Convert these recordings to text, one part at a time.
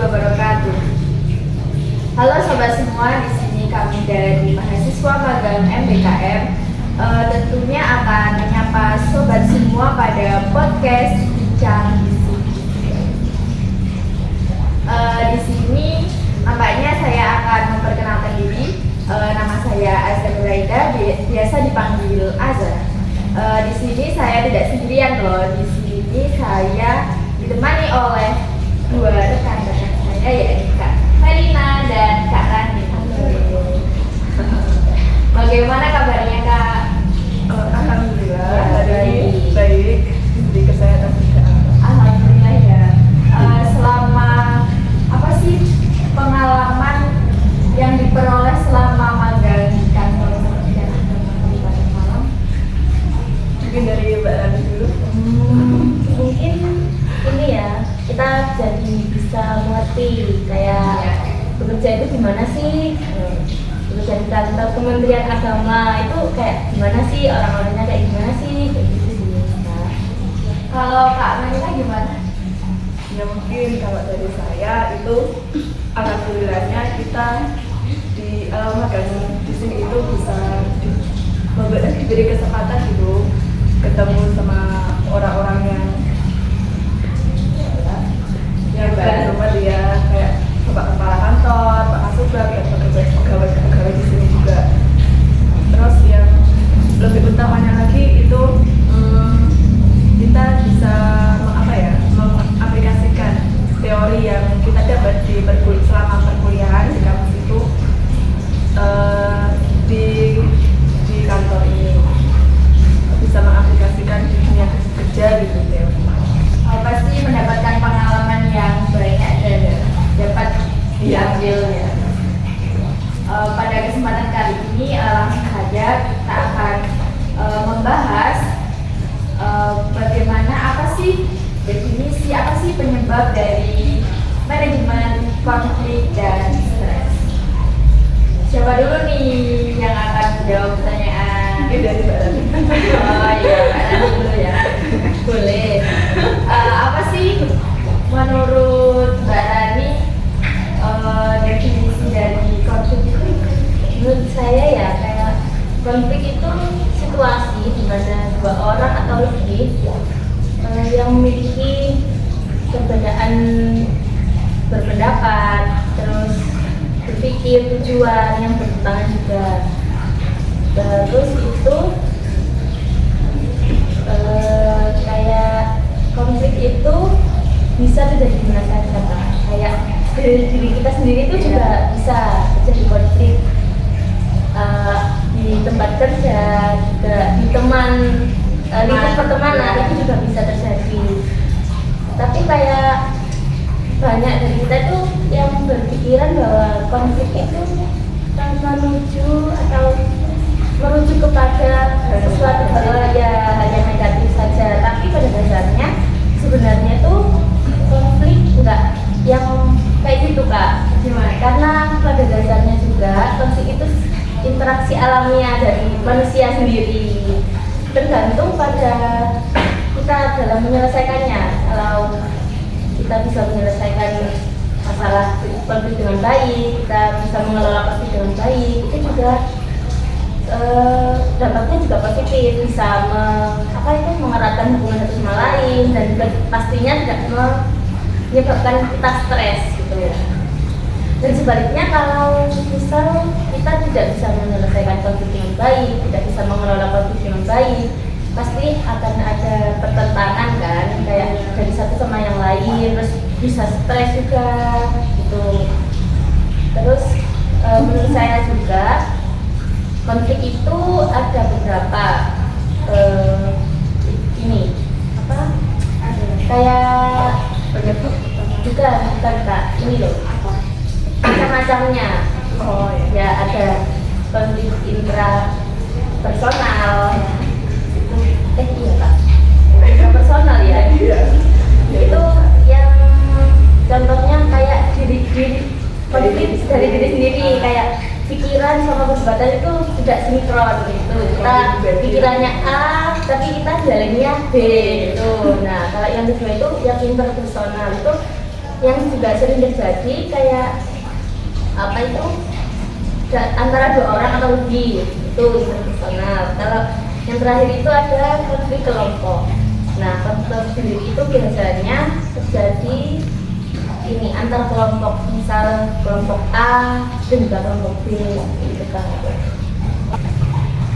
wabarakatuh. Halo sobat semua, di sini kami dari mahasiswa magang MBKM. Tentunya akan menyapa sobat semua pada podcast Bincang Gizi. Di sini nampaknya saya akan memperkenalkan diri. Nama saya Azza Nuraida, biasa dipanggil Azza. Di sini saya tidak sendirian loh. Di sini saya ditemani oleh dua rekan-rekan saya, yaitu Kak Felina dan Kak Rani. Bagaimana kabarnya Kak? Alhamdulillah, baik. Di kesehatan juga. Alhamdulillah ya. Selama apa sih pengalaman yang diperoleh selama magang di kantor Kementerian Agama Kabupaten Malang? Mungkin dari Mbak Rani dulu. Mungkin ini ya, kita jadi bisa mengerti kayak bekerja itu gimana sih, bekerja di kantor Kementerian Agama itu kayak gimana sih, orang-orangnya kayak gimana sih, kayak gitu sih. Nah, Kalau Kak Melina gimana? Ya mungkin kalau dari saya itu alhamdulillahnya kita di magang di sini itu bisa diberi kesempatan gitu ketemu sama orang-orang yang baru dia kayak Bapak Kepala Kantor, Pak Kasubag, dan pegawai di sini juga. Terus yang lebih utamanya lagi itu kita bisa mengaplikasikan teori yang kita dapat selama perkuliahan di kampus itu di kantor ini, bisa mengaplikasikan di dunia kerja gitu teori. Pasti mendapatkan pengalaman yang banyak dan dapat diambil ya. Pada kesempatan kali ini langsung saja kita akan membahas bagaimana definisi apa sih penyebab dari manajemen konflik dan stres. Siapa dulu nih yang akan menjawab pertanyaan? Mungkin dari Mbak Rani. Oh iya, Mbak Rani dulu ya. Boleh. Apa sih menurut Mbak Rani definisi dari konflik itu? menurut saya ya kayak konflik itu situasi di mana dua orang atau lebih yang memiliki perbedaan berpendapat, terus berpikir tujuan yang bertentangan juga. Terus itu kayak konflik itu bisa terjadi di mana saja, Kak. Kayak diri kita sendiri itu juga bisa terjadi konflik di tempat kerja, juga di lingkup pertemanan itu juga bisa terjadi. Tapi kayak banyak dari kita itu yang berpikiran bahwa konflik itu merujuk kepada sesuatu hal yang negatif saja. Tapi pada dasarnya sebenarnya tuh konflik enggak yang kayak gitu, Kak. Gimana? Karena pada dasarnya juga konflik itu interaksi alamiah dari manusia sendiri, tergantung pada kita dalam menyelesaikannya. Kalau kita bisa menyelesaikan masalah konflik dengan baik, kita bisa mengelola konflik dengan baik, itu juga dampaknya juga positif, bisa mengeratkan hubungan satu sama lain, dan juga pastinya tidak menyebabkan kita stres gitu ya. Dan sebaliknya kalau misal kita tidak bisa menyelesaikan konflik dengan baik, tidak bisa mengelola konflik dengan baik, pasti akan ada pertentangan kan, kayak dari satu sama yang lain, terus bisa stres juga gitu. Terus menurut saya juga konflik itu ada beberapa kayak bukan Kak, ini loh macam-macamnya. Oh ya. Ya ada konflik intrapersonal. Iya Kak, intrapersonal ya. Iya. Itu yang contohnya kayak konflik dari diri sendiri, kayak pikiran sama perbuatan itu tidak sinkron gitu. Kita pikirannya A tapi kita jalannya B gitu. Nah kalau yang kedua itu yang interpersonal itu yang juga sering terjadi kayak apa itu antara dua orang atau lebih itu interpersonal. Kalau yang terakhir itu ada konflik kelompok. Nah, konflik sendiri itu biasanya terjadi ini antar kelompok, misal kelompok A dan juga kelompok B gitu kan.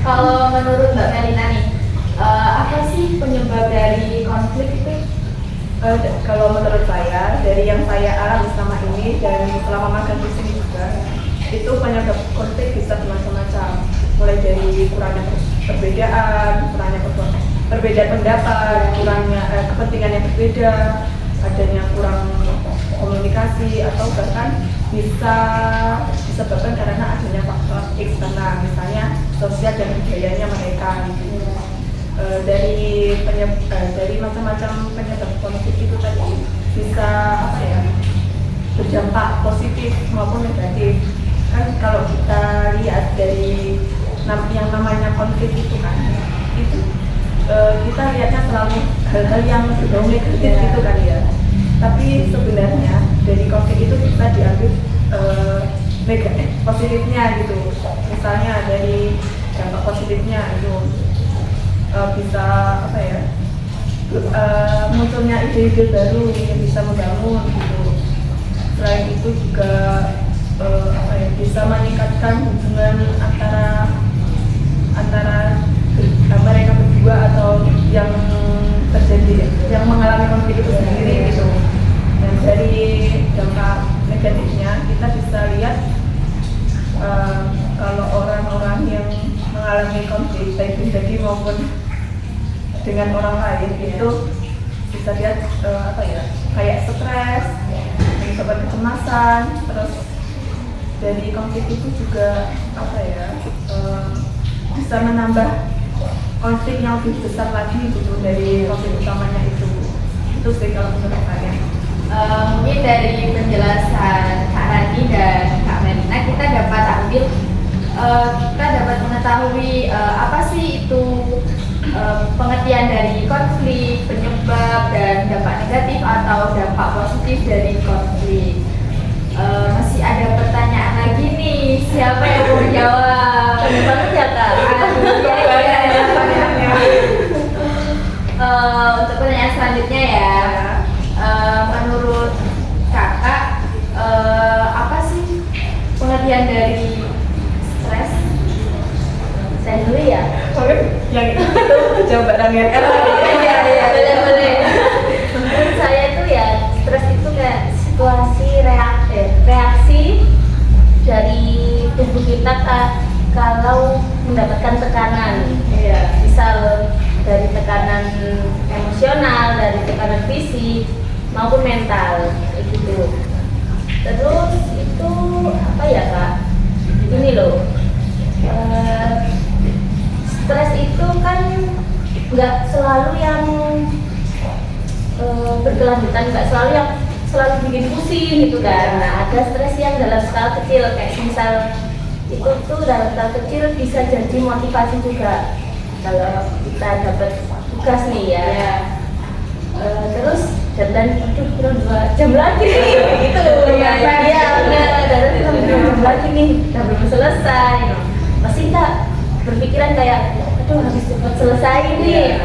Kalau menurut Mbak Melina nih, apa sih penyebab dari konflik itu? Kalau menurut saya, dari yang saya alami selama ini dan selama magang di sini juga, itu penyebab konflik bisa bermacam-macam. Mulai dari kurangnya perbedaan, kurangnya perbedaan pendapat, kurangnya kepentingan yang berbeda, adanya kurang komunikasi, atau bahkan bisa disebabkan karena adanya faktor eksternal, misalnya sosial dan budayanya mereka. Dari macam-macam penyebab konflik itu tadi bisa berdampak positif maupun negatif. Kan kalau kita lihat dari yang namanya konflik itu kan, kita lihatnya selalu hal-hal yang berbau negatif gitu kan ya. Tapi sebenarnya dari konflik itu bisa diambil negatif positifnya gitu. Misalnya dari dampak positifnya itu bisa munculnya ide-ide baru yang bisa membangun gitu. Selain itu juga bisa meningkatkan hubungan antara mereka berdua atau yang terjadi yang mengalami konflik itu sendiri gitu. Dan dari dampak negatifnya kita bisa lihat kalau orang-orang yang mengalami konflik baik pribadi maupun dengan orang lain itu bisa lihat kayak stres, menyebabkan kecemasan. Terus dari konflik itu juga bisa menambah konflik yang lebih besar lagi gitu dari konflik utamanya itu sih kalau menurut saya. Mungkin dari penjelasan Kak Rani dan Kak Melina kita dapat mengetahui apa sih itu pengertian dari konflik, penyebab dan dampak negatif atau dampak positif dari konflik. Masih ada pertanyaan lagi nih, siapa yang mau jawab? Bener banget ya Kak. Untuk pertanyaan selanjutnya ya, menurut kakak apa sih pengertian dari stres? Saya dulu ya. Yang itu coba Daniel. Iya, boleh. Menurut saya itu ya stres itu kayak situasi reaksi dari tubuh kita kalau mendapatkan tekanan. Misal dari tekanan emosional, dari tekanan fisik maupun mental, kayak gitu. Terus itu apa ya Kak? Ini loh. Stres itu kan nggak selalu yang berkelanjutan, nggak selalu yang selalu bikin pusing gitu kan. Nah, ada stres yang dalam skala kecil, kayak misal itu tuh dalam skala kecil bisa jadi motivasi juga kalau kita dapat tugas nih ya. Terus dan udah 2 jam lagi nih gitu. Iya benar, dan 2 jam lagi nih udah belum selesai. Pasti kita berpikiran kayak aduh harus cepat selesai nih.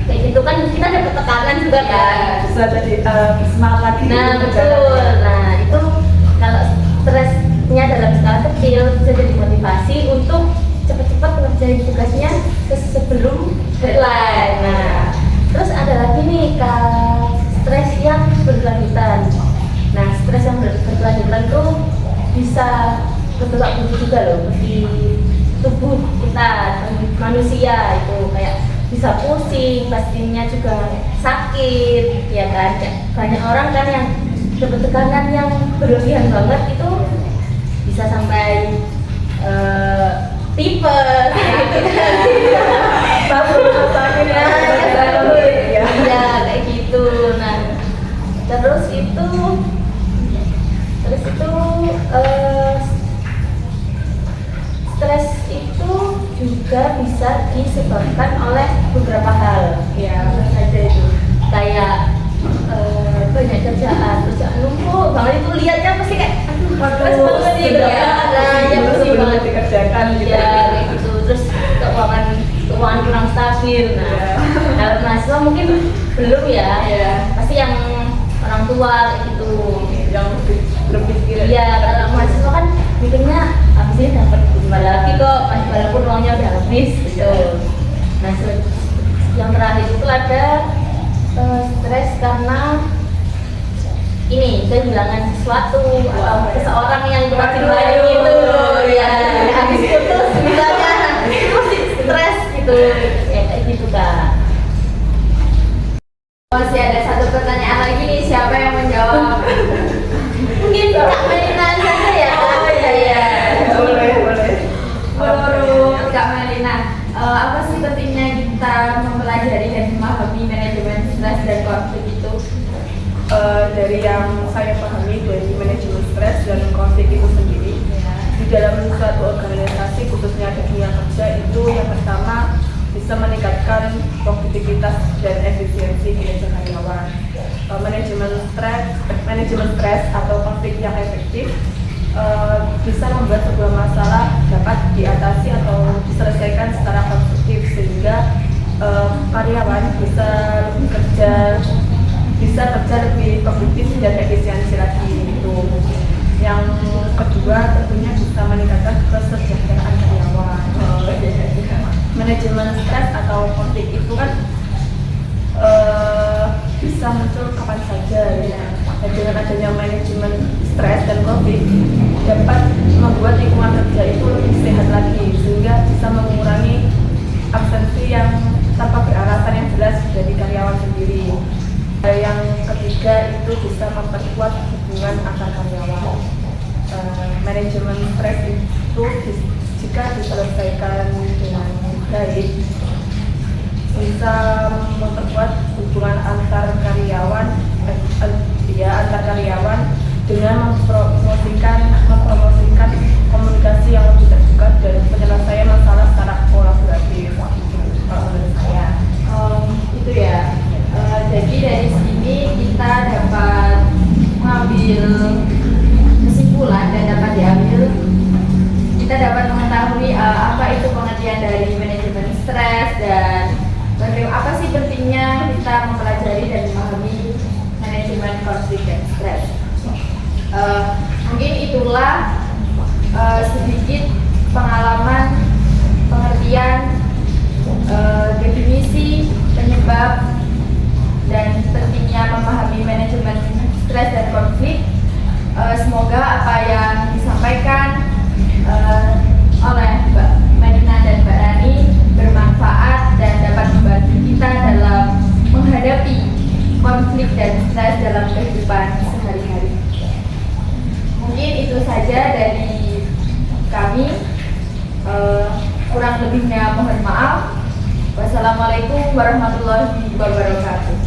Kayak gitu kan kita dapat tekanan juga kan. Bisa jadi semangat lagi. Nah betul. Nah itu kalau stresnya dalam skala kecil bisa jadi motivasi untuk cepat-cepat mengerjain tugasnya sebelum deadline. Nah terus ada lagi nih stres yang berkelanjutan. Nah stres yang berkelanjutan tuh bisa berdampak buruk juga loh di tubuh kita, manusia itu kayak bisa pusing, pastinya juga sakit, ya kan? Banyak orang kan yang dapat tekanan yang berlebihan banget itu bisa sampai tipes, gitu kan? Ya kayak gitu. Nah terus itu stres itu juga bisa disebabkan oleh beberapa hal. Ya, ada itu. Kayak banyak kerjaan numpuk banget itu lihatnya pasti kayak aduh stres Waduh, banget nih sudah. ya, nah ya pasti Sebelum banget dikerjakan gitu. iya kayak gitu. Terus keuangan kurang stabil. Nah, Iya. kalau mahasiswa mungkin belum ya. Iya. Pasti yang orang tua kayak gitu. Yang berpikir Iya, kalau mahasiswa kan mikirnya habis ini dapat tambah lagi kok, walaupun uangnya udah habis gitu. Nah, yang terakhir itu ada stres karena ini kehilangan sesuatu atau seseorang yang kita cintai gitu ya, habis putus misalnya pasti stres gitu ya kayak gitu kan. Masih ada satu pertanyaan lagi nih, siapa yang menjawab? Mungkin Kak Melina saja ya. Oh iya. boleh. Menurut Kak Melina, apa sih pentingnya kita mempelajari dan memahami manajemen stres dan konflik itu? Dari yang saya pahami dari manajemen stres dan konflik itu sendiri, di dalam suatu organisasi khususnya di dunia kerja itu yang pertama bisa meningkatkan produktivitas dan efisiensi kinerja karyawan. Manajemen stres atau konflik yang efektif bisa membuat sebuah masalah dapat diatasi atau diselesaikan secara konstruktif sehingga karyawan bisa kerja lebih produktif dan efisiensi lagi gitu. Yang kedua tentunya bisa meningkatkan kesejahteraan karyawan. Manajemen stres atau konflik itu kan bisa muncul kapan saja ya. Dan dengan adanya manajemen stres dan konflik dapat membuat lingkungan kerja itu lebih sehat lagi sehingga bisa mengurangi absensi yang tanpa beralasan yang jelas dari karyawan sendiri. Yang ketiga itu bisa memperkuat hubungan antar karyawan. Manajemen stres itu jika diselesaikan dengan baik bisa memperkuat hubungan antar karyawan dengan mempromosikan komunikasi yang lebih terbuka dan penyelesaian masalah secara kolaboratif. Kalau menurut saya Itu ya. Jadi dari sini kita dapat mengambil kesimpulan dan kita dapat mengetahui apa itu pengertian dari manajemen stres dan apa sih pentingnya kita mempelajari dan memahami manajemen konflik dan stres. Mungkin itulah sedikit pengalaman, pengertian, definisi, penyebab dan pentingnya memahami manajemen stres dan konflik. Semoga apa yang disampaikan oleh Mbak Melina dan Mbak Rani bermanfaat dan dapat membantu kita dalam menghadapi konflik dan stres dalam kehidupan sehari-hari. Mungkin itu saja dari kami. Kurang lebihnya mohon maaf. Wassalamualaikum warahmatullahi wabarakatuh.